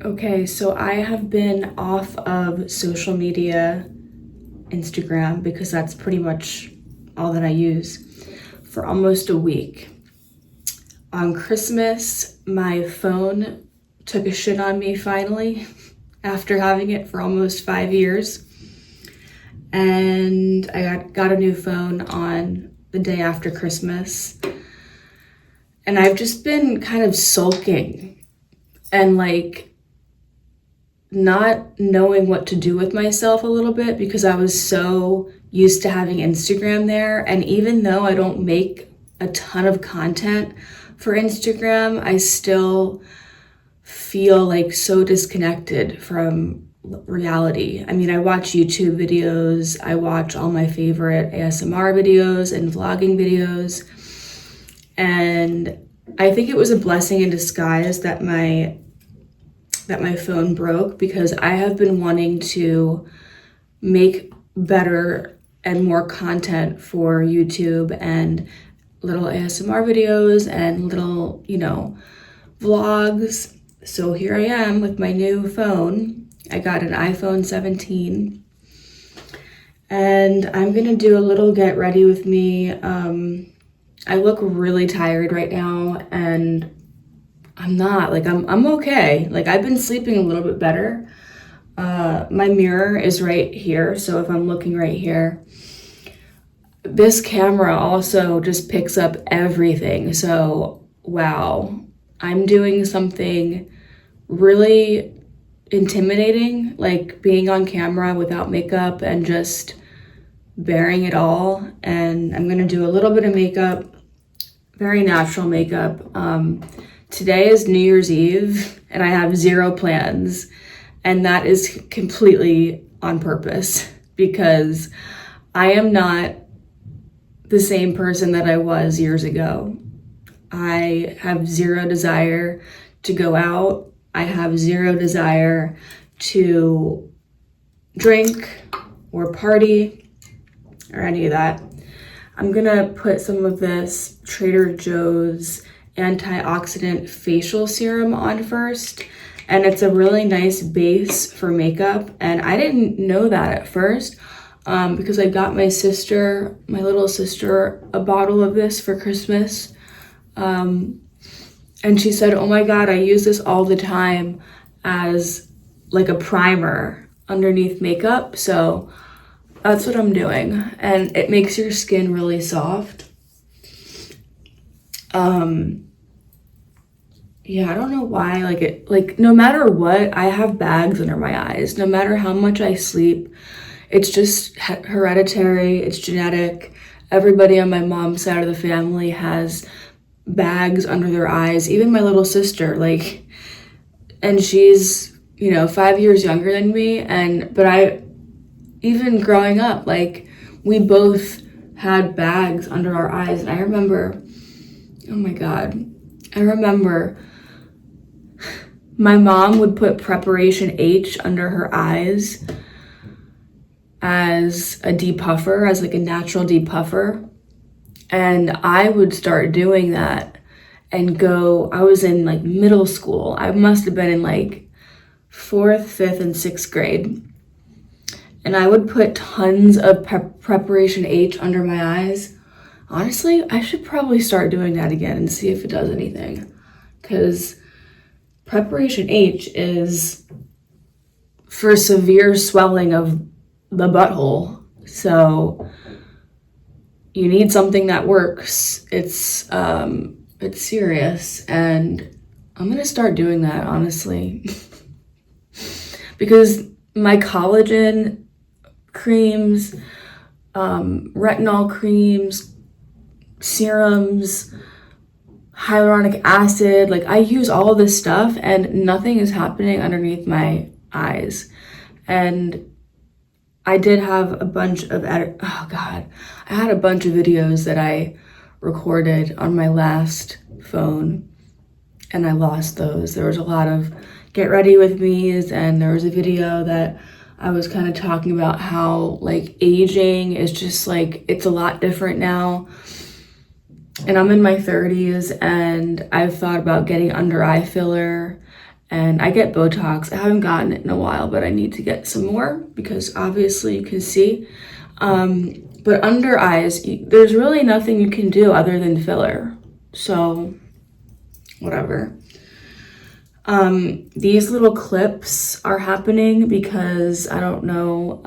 Okay, so I have been off of social media, Instagram, because that's pretty much all that I use, for almost a week. On Christmas, my phone took a shit on me finally after having it for almost 5 years. And I got a new phone on the day after Christmas. And I've just been kind of sulking and like not knowing what to do with myself a little bit because I was so used to having Instagram there. And even though I don't make a ton of content for Instagram, I still feel like so disconnected from reality. I mean, I watch YouTube videos, I watch all my favorite ASMR videos and vlogging videos. And I think it was a blessing in disguise that my phone broke, because I have been wanting to make better and more content for YouTube and little ASMR videos and little, vlogs. So here I am with my new phone. I got an iPhone 17 and I'm gonna do a little get ready with me. I look really tired right now and I'm okay. Like, I've been sleeping a little bit better. My mirror is right here, so if I'm looking right here, this camera also just picks up everything. So, wow, I'm doing something really intimidating, like being on camera without makeup and just bearing it all. And I'm gonna do a little bit of makeup, very natural makeup. Today is New Year's Eve and I have zero plans, and that is completely on purpose because I am not the same person that I was years ago. I have zero desire to go out. I have zero desire to drink or party or any of that. I'm gonna put some of this Trader Joe's antioxidant facial serum on first, and it's a really nice base for makeup. And I didn't know that at first because I got my little sister, a bottle of this for Christmas, and she said, oh my god, I use this all the time as like a primer underneath makeup. So that's what I'm doing, and it makes your skin really soft. Yeah, I don't know why, no matter what, I have bags under my eyes. No matter how much I sleep, it's just hereditary, it's genetic. Everybody on my mom's side of the family has bags under their eyes, even my little sister, and she's, 5 years younger than me, but even growing up, we both had bags under our eyes. And I remember, oh my God, my mom would put Preparation H under her eyes as a depuffer, as like a natural depuffer. And I would start doing that and I was in middle school. I must have been in 4th, 5th, and 6th grade. And I would put tons of Preparation H under my eyes. Honestly, I should probably start doing that again and see if it does anything. Because Preparation H is for severe swelling of the butthole. So you need something that works. It's serious, and I'm gonna start doing that, honestly. Because my collagen creams, retinol creams, serums, hyaluronic acid, I use all of this stuff and nothing is happening underneath my eyes. And I did have a bunch of I had a bunch of videos that I recorded on my last phone and I lost those. There was a lot of get ready with me's, and there was a video that I was kind of talking about how aging is just it's a lot different now. And I'm in my 30s and I've thought about getting under eye filler And I get Botox. I haven't gotten it in a while, but I need to get some more because obviously you can see. But under eyes, there's really nothing you can do other than filler. So, whatever. These little clips are happening because I don't know.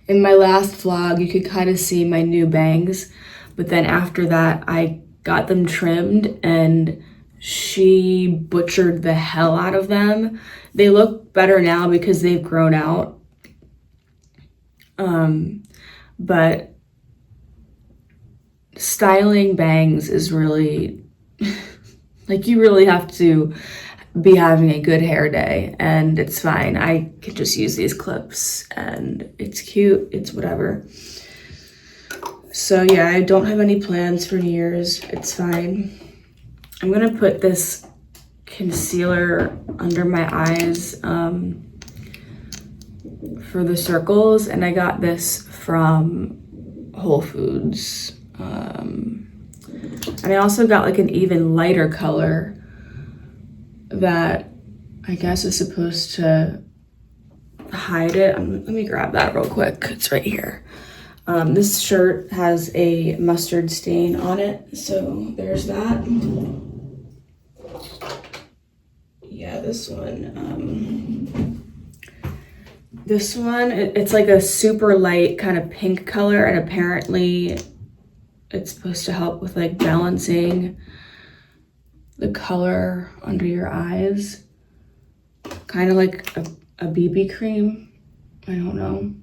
In my last vlog, you could kind of see my new bangs, but then after that, I got them trimmed and she butchered the hell out of them. They look better now because they've grown out. But styling bangs is really, like, you really have to be having a good hair day, and it's fine. I could just use these clips and it's cute, it's whatever. So yeah, I don't have any plans for New Year's. It's fine. I'm gonna put this concealer under my eyes for the circles, and I got this from Whole Foods. And I also got like an even lighter color that I guess is supposed to hide it. Let me grab that real quick. It's right here. This shirt has a mustard stain on it, so there's that. Yeah, this one. It's like a super light kind of pink color, and apparently it's supposed to help with like balancing the color under your eyes. Kind of like a BB cream. I don't know.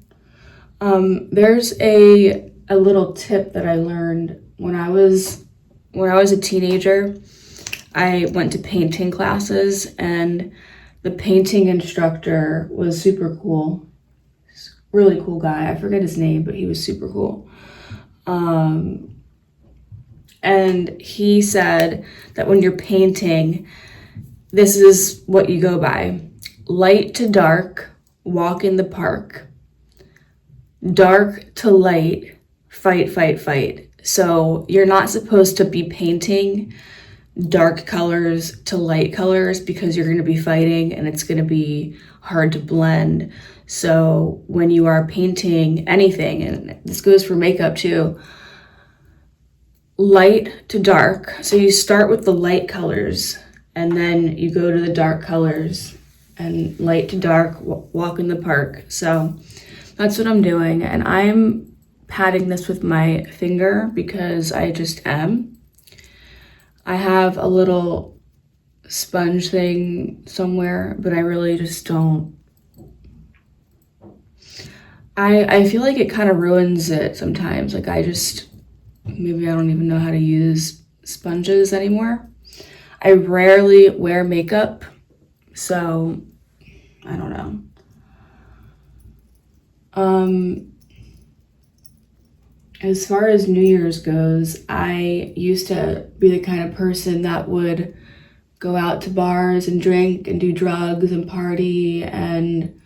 There's a little tip that I learned when I was a teenager. I went to painting classes, and the painting instructor was super cool. Really cool guy. I forget his name, but he was super cool. And he said that when you're painting, this is what you go by. Light to dark, walk in the park. Dark to light, fight, fight, fight. So you're not supposed to be painting dark colors to light colors because you're going to be fighting and it's going to be hard to blend. So when you are painting anything, and this goes for makeup too, light to dark. So you start with the light colors and then you go to the dark colors, and light to dark, walk in the park. So that's what I'm doing, and I'm patting this with my finger because I just am. I have a little sponge thing somewhere, but I really just don't. I feel like it kind of ruins it sometimes. Like maybe I don't even know how to use sponges anymore. I rarely wear makeup, so I don't know. As far as New Year's goes, I used to be the kind of person that would go out to bars and drink and do drugs and party, and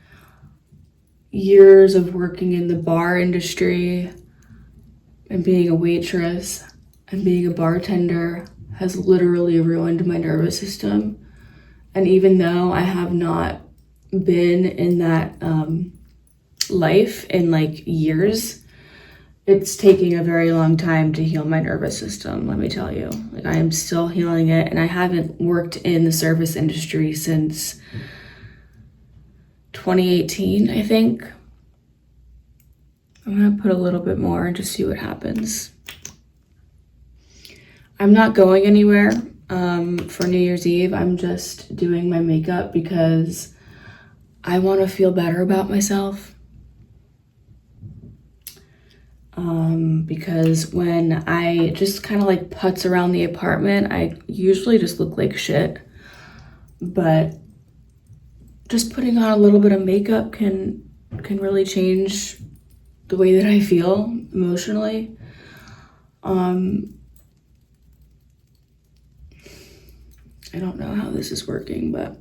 years of working in the bar industry and being a waitress and being a bartender has literally ruined my nervous system. And even though I have not been in that life in like years, it's taking a very long time to heal my nervous system, let me tell you. Like, I am still healing it, and I haven't worked in the service industry since 2018, I think. I'm gonna put a little bit more and just see what happens. I'm not going anywhere for New Year's Eve. I'm just doing my makeup because I want to feel better about myself. Because when I just kind of like putz around the apartment, I usually just look like shit. But just putting on a little bit of makeup can really change the way that I feel emotionally. I don't know how this is working, but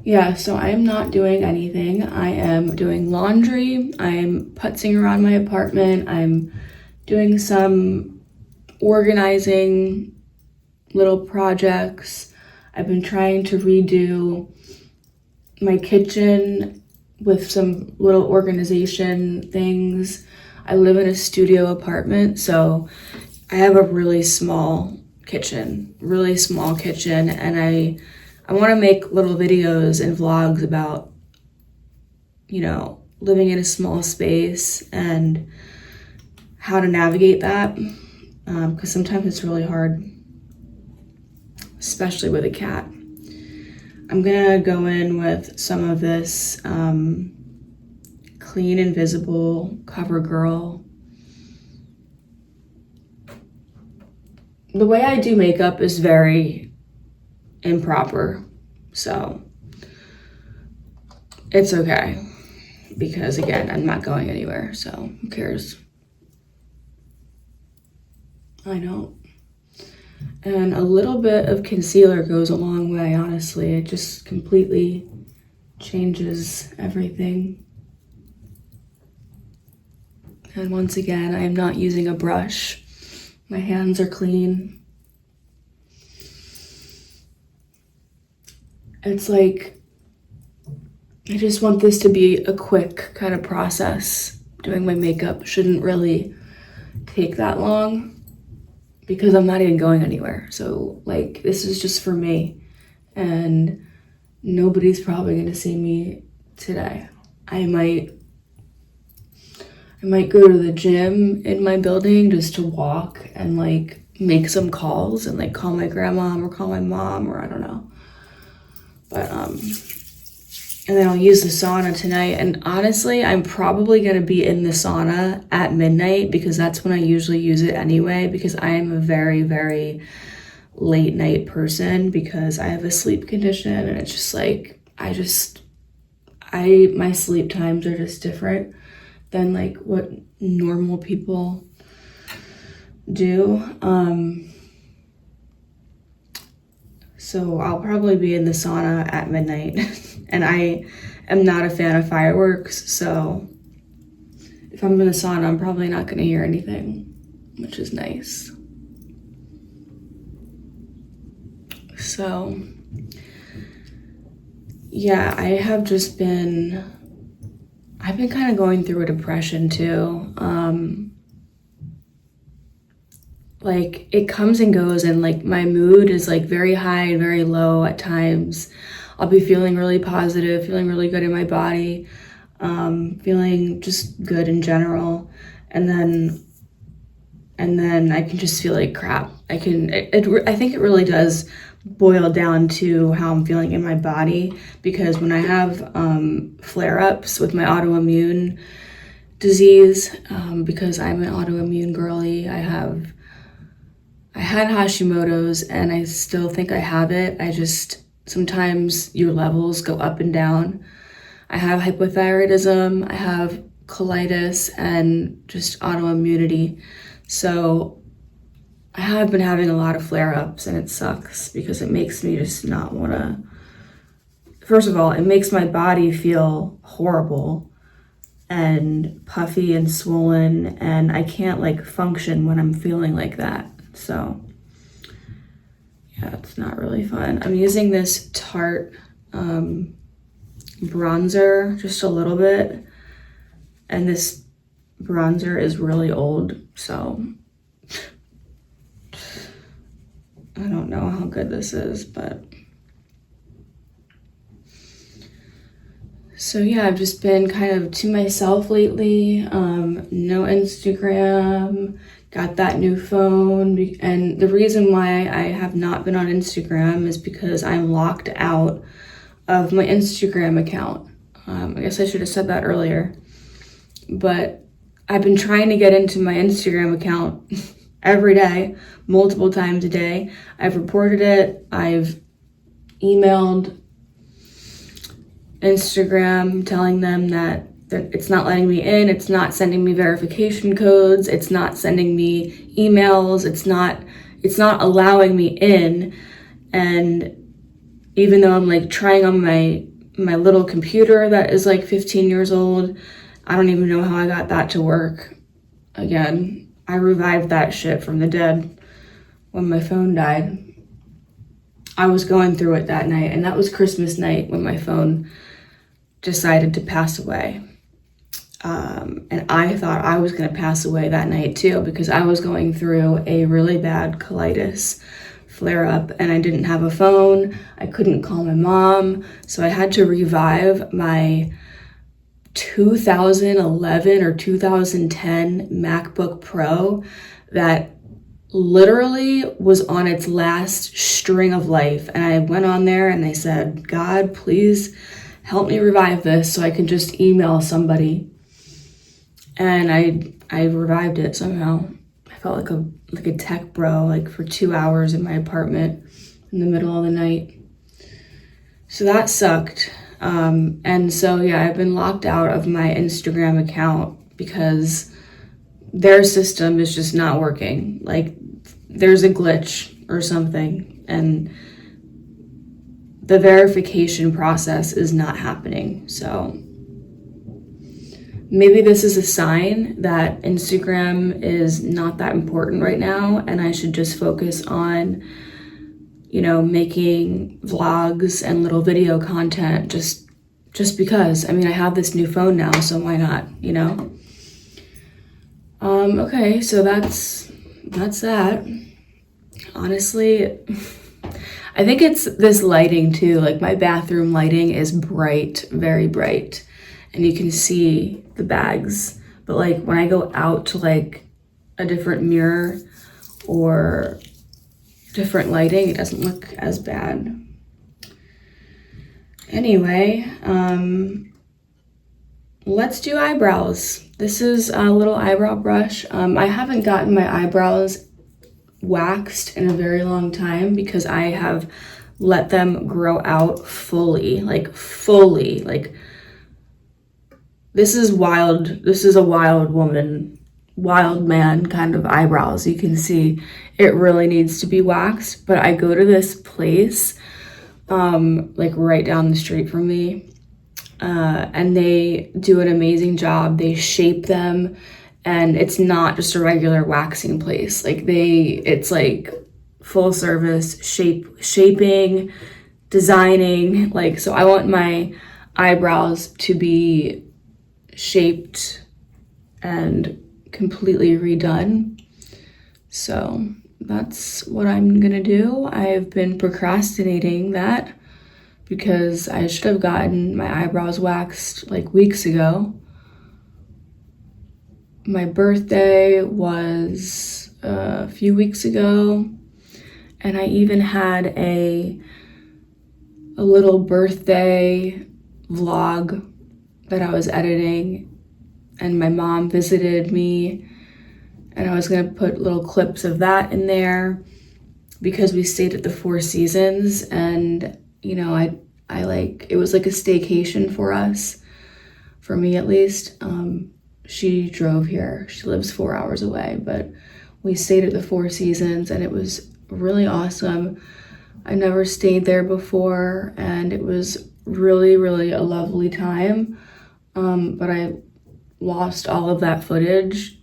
yeah, so I am not doing anything. I am doing laundry. I'm putzing around my apartment. I'm doing some organizing little projects. I've been trying to redo my kitchen with some little organization things. I live in a studio apartment, so I have a really small kitchen, and I want to make little videos and vlogs about, living in a small space and how to navigate that, because sometimes it's really hard, especially with a cat. I'm gonna go in with some of this Clean Invisible CoverGirl. The way I do makeup is very improper, so it's okay, because again, I'm not going anywhere, so who cares? I know. And a little bit of concealer goes a long way, honestly. It just completely changes everything. And once again, I am not using a brush. My hands are clean. It's like, I just want this to be a quick kind of process. Doing my makeup shouldn't really take that long, because I'm not even going anywhere. So like, this is just for me, and nobody's probably gonna see me today. I might go to the gym in my building just to walk and like make some calls and like call my grandma or call my mom, or I don't know. But and then I'll use the sauna tonight. And honestly, I'm probably gonna be in the sauna at midnight, because that's when I usually use it anyway, because I am a very, very late night person, because I have a sleep condition, and it's just like, my sleep times are just different than like what normal people do. So I'll probably be in the sauna at midnight. And I am not a fan of fireworks, so if I'm in the sauna, I'm probably not gonna hear anything, which is nice. So yeah, I've been kind of going through a depression too. Like, it comes and goes, and like my mood is like very high and very low at times. I'll be feeling really positive, feeling really good in my body, feeling just good in general, and then I can just feel like crap. I think it really does boil down to how I'm feeling in my body, because when I have flare-ups with my autoimmune disease, because I'm an autoimmune girly, I had Hashimoto's, and I still think I have it. Sometimes your levels go up and down. I have hypothyroidism, I have colitis, and just autoimmunity. So I have been having a lot of flare-ups, and it sucks, because it makes me just not want to. First of all, it makes my body feel horrible and puffy and swollen, and I can't like function when I'm feeling like that. So yeah, it's not really fun. I'm using this Tarte bronzer, just a little bit, and this bronzer is really old, so I don't know how good this is, but so yeah, I've just been kind of to myself lately. No Instagram, got that new phone, and the reason why I have not been on Instagram is because I'm locked out of my Instagram account. I guess I should have said that earlier, but I've been trying to get into my Instagram account every day, multiple times a day. I've reported it, I've emailed Instagram telling them that it's not letting me in, it's not sending me verification codes, it's not sending me emails, it's not allowing me in. And even though I'm like trying on my little computer that is like 15 years old, I don't even know how I got that to work. Again, I revived that shit from the dead when my phone died. I was going through it that night, and that was Christmas night when my phone decided to pass away. And I thought I was going to pass away that night too, because I was going through a really bad colitis flare up and I didn't have a phone. I couldn't call my mom. So I had to revive my 2011 or 2010 MacBook Pro that literally was on its last string of life. And I went on there and I said, God, please help me revive this so I can just email somebody. And I revived it somehow. I felt like a tech bro, like for 2 hours in my apartment in the middle of the night. So that sucked. And so yeah, I've been locked out of my Instagram account because their system is just not working. Like there's a glitch or something, and the verification process is not happening. So maybe this is a sign that Instagram is not that important right now and I should just focus on, making vlogs and little video content just because. I mean, I have this new phone now, so why not, Okay, so that's that. Honestly, I think it's this lighting too. Like my bathroom lighting is bright, very bright, and you can see the bags. But like when I go out to like a different mirror or different lighting, it doesn't look as bad. Anyway, let's do eyebrows. This is a little eyebrow brush. I haven't gotten my eyebrows waxed in a very long time because I have let them grow out fully. This is wild. This is a wild woman, wild man kind of eyebrows. You can see it really needs to be waxed, but I go to this place, like right down the street from me, and they do an amazing job. They shape them, and it's not just a regular waxing place. It's like full service shaping, designing. So I want my eyebrows to be shaped and completely redone. So that's what I'm gonna do. I've been procrastinating that because I should have gotten my eyebrows waxed like weeks ago. My birthday was a few weeks ago, and I even had a little birthday vlog that I was editing, and my mom visited me, and I was gonna put little clips of that in there because we stayed at the Four Seasons, and I like, it was like a staycation for us, for me at least. She drove here. She lives 4 hours away, but we stayed at the Four Seasons and it was really awesome. I never stayed there before and it was really, really a lovely time. But I lost all of that footage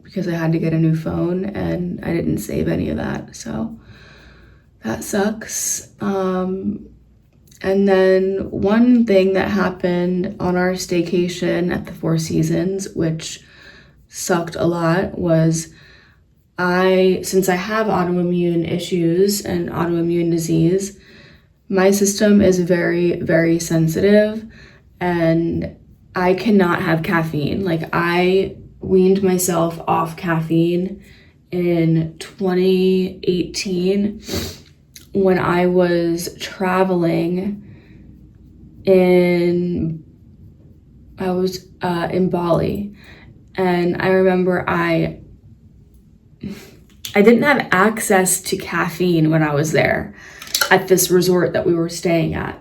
because I had to get a new phone and I didn't save any of that. So that sucks. And then one thing that happened on our staycation at the Four Seasons, which sucked a lot, was since I have autoimmune issues and autoimmune disease, my system is very, very sensitive and I cannot have caffeine. Like I weaned myself off caffeine in 2018 when I was traveling in Bali. And I remember I didn't have access to caffeine when I was there at this resort that we were staying at.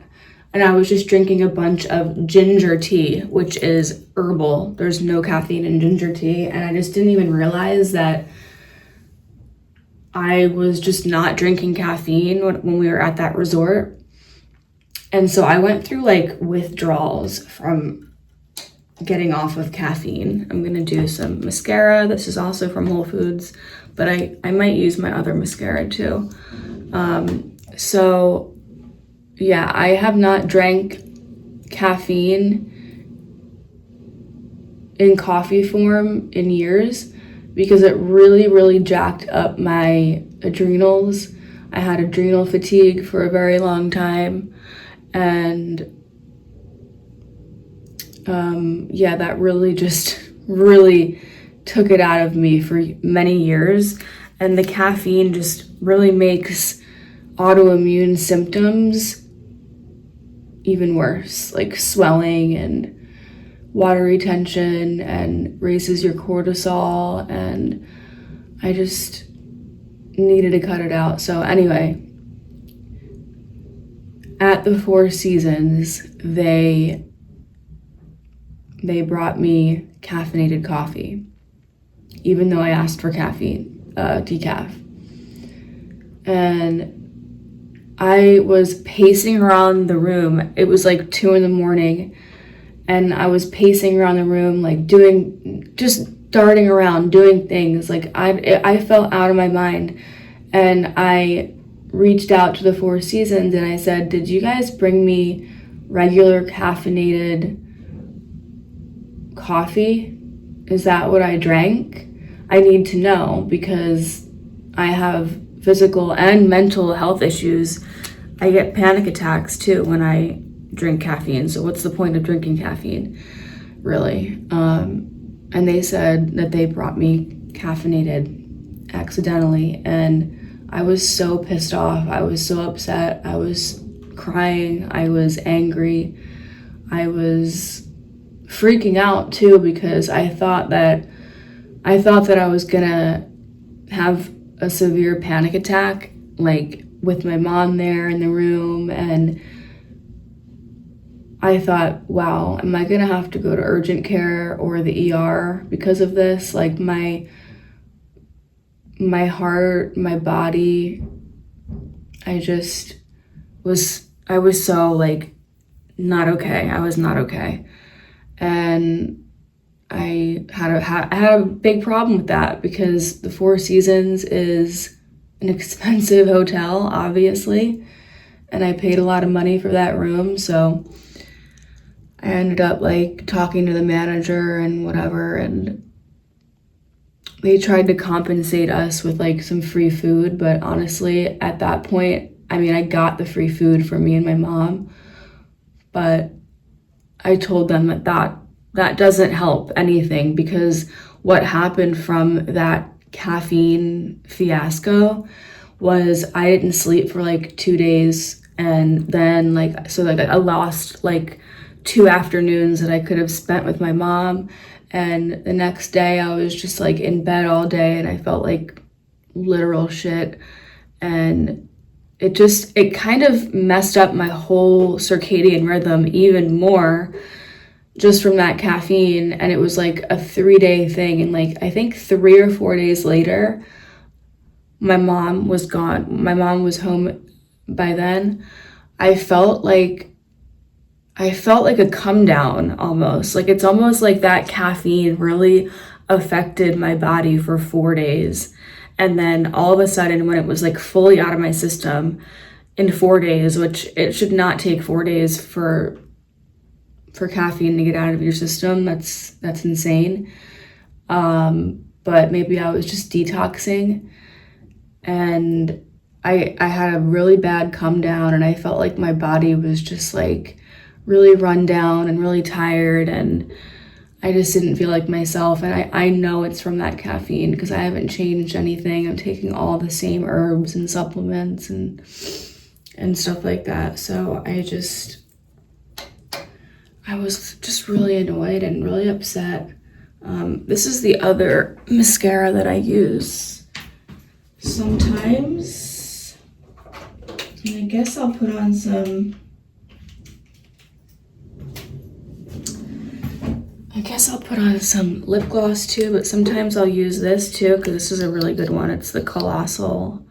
And I was just drinking a bunch of ginger tea, which is herbal. There's no caffeine in ginger tea. And I just didn't even realize that I was just not drinking caffeine when we were at that resort. And so I went through like withdrawals from getting off of caffeine. I'm gonna do some mascara. This is also from Whole Foods, but I might use my other mascara too. So yeah, I have not drank caffeine in coffee form in years because it really, really jacked up my adrenals. I had adrenal fatigue for a very long time, and yeah, that really just really took it out of me for many years. And the caffeine just really makes autoimmune symptoms even worse, like swelling and water retention, and raises your cortisol, and I just needed to cut it out. So anyway, at the Four Seasons, they brought me caffeinated coffee, even though I asked for caffeine, decaf. And I was pacing around the room. It was like 2 a.m, and I was pacing around the room, like just darting around, doing things. Like I felt out of my mind, and I reached out to the Four Seasons and I said, "Did you guys bring me regular caffeinated coffee? Is that what I drank? I need to know because I have physical and mental health issues. I get panic attacks too when I drink caffeine. So what's the point of drinking caffeine, really?" And they said that they brought me caffeinated accidentally, and I was so pissed off. I was so upset. I was crying. I was angry. I was freaking out too because I thought that I was gonna have a severe panic attack, like with my mom there in the room, and I thought, wow, am I gonna have to go to urgent care or the ER because of this? Like my heart, my body, I was so like not okay. I was not okay. And I had a big problem with that because the Four Seasons is an expensive hotel, obviously, and I paid a lot of money for that room. So I ended up like talking to the manager and whatever, and they tried to compensate us with like some free food. But honestly, at that point, I mean, I got the free food for me and my mom, but I told them that doesn't help anything because what happened from that caffeine fiasco was I didn't sleep for like 2 days, and then I lost like 2 afternoons that I could have spent with my mom, and the next day I was just like in bed all day and I felt like literal shit, and it kind of messed up my whole circadian rhythm even more just from that caffeine. And it was like a 3-day thing, and like I think 3 or 4 days later my mom was gone. My mom was home by then. I felt like a come down almost. Like it's almost like that caffeine really affected my body for 4 days. And then all of a sudden, when it was like fully out of my system in 4 days, which it should not take 4 days for caffeine to get out of your system, that's insane. But maybe I was just detoxing, and I had a really bad come down, and I felt like my body was just like really run down and really tired, and I just didn't feel like myself. And I know it's from that caffeine because I haven't changed anything. I'm taking all the same herbs and supplements and stuff like that. So I was just really annoyed and really upset. This is the other mascara that I use sometimes. And I guess I'll put on some lip gloss too, but sometimes I'll use this too because this is a really good one. It's the Colossal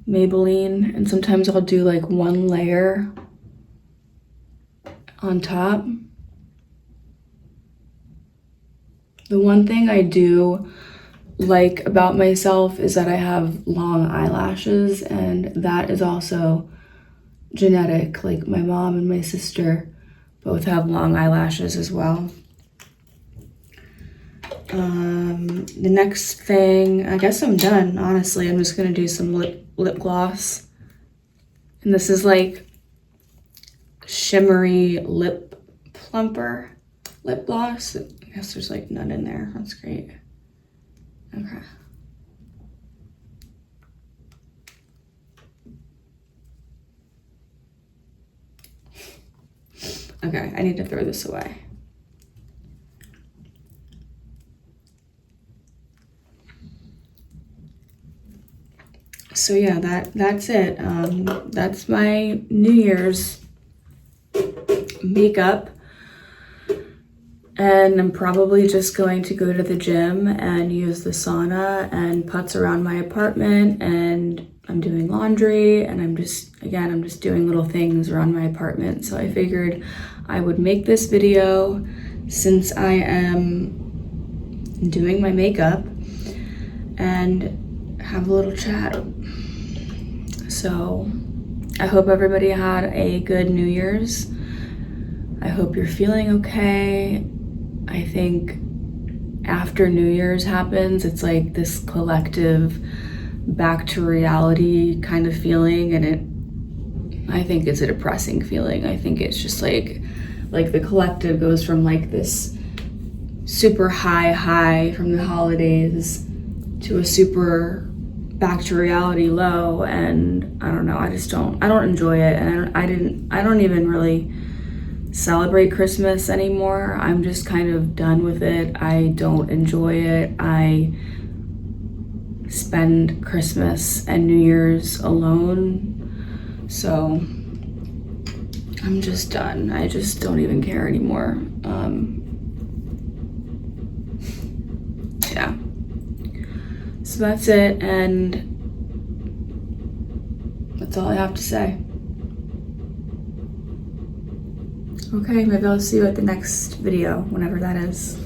Maybelline, and sometimes I'll do like one layer on top. The one thing I do like about myself is that I have long eyelashes, and that is also genetic. Like my mom and my sister both have long eyelashes as well. The next thing, I guess I'm done, honestly. I'm just gonna do some lip gloss. And this is like shimmery lip plumper lip gloss. I guess there's like none in there. That's great. Okay. Okay, I need to throw this away. So yeah, that's it. That's my New Year's makeup. And I'm probably just going to go to the gym and use the sauna and putz around my apartment, and I'm doing laundry, and I'm just doing little things around my apartment. So I figured I would make this video since I am doing my makeup and have a little chat. So I hope everybody had a good New Year's. I hope you're feeling okay. I think after New Year's happens, it's like this collective back to reality kind of feeling, and I think it's a depressing feeling. I think it's just like the collective goes from like this super high from the holidays to a super back to reality low, and I don't know, I don't enjoy it, and I don't even really celebrate Christmas anymore. I'm just kind of done with it. I don't enjoy it. I spend Christmas and New Year's alone, so I'm just done. I just don't even care anymore. Yeah. So that's it, and that's all I have to say. Okay, maybe I'll see you at the next video, whenever that is.